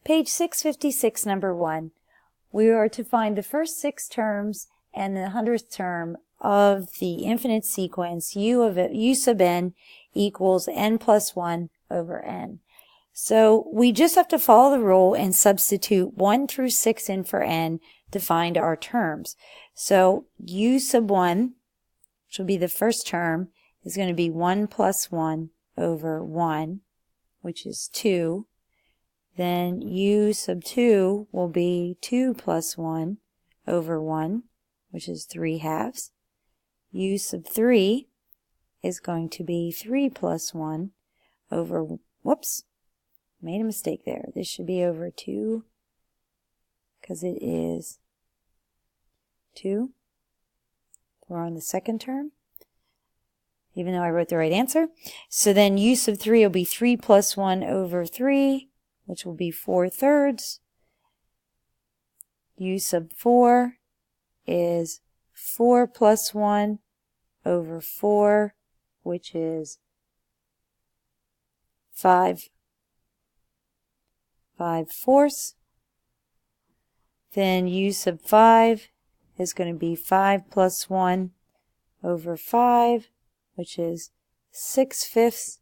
Page 656, number 1. We are to find the first 6 terms and the 100th term of the infinite sequence u sub n equals n plus 1 over n. So we just have to follow the rule and substitute 1 through 6 in for n to find our terms. So u sub 1, which will be the first term, is going to be 1 plus 1 over 1, which is 2. Then u sub 2 will be 2 plus 1 over 1, which is 3/2. U sub 3 is going to be 3 plus 1 over, whoops, made a mistake there. This should be over 2 because it is 2. We're on the second term, even though I wrote the right answer. So then u sub 3 will be 3 plus 1 over 3, which will be 4/3. U sub 4 is 4 plus 1 over 4, which is 5/4. Then u sub 5 is going to be 5 plus 1 over 5, which is 6/5.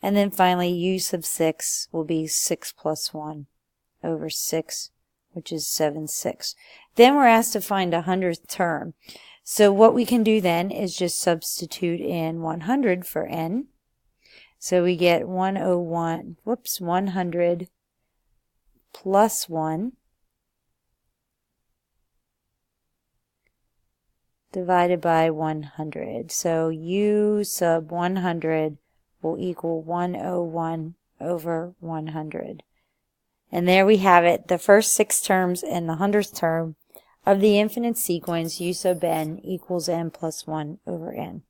And then finally u sub 6 will be 6 plus 1 over 6, which is 7/6. Then we're asked to find a 100th term. So what we can do then is just substitute in 100 for n. So we get 100 plus 1 divided by 100. So u sub 100 will equal 101 over 100. And there we have it, the first 6 terms and the 100th term of the infinite sequence u sub n equals n plus 1 over n.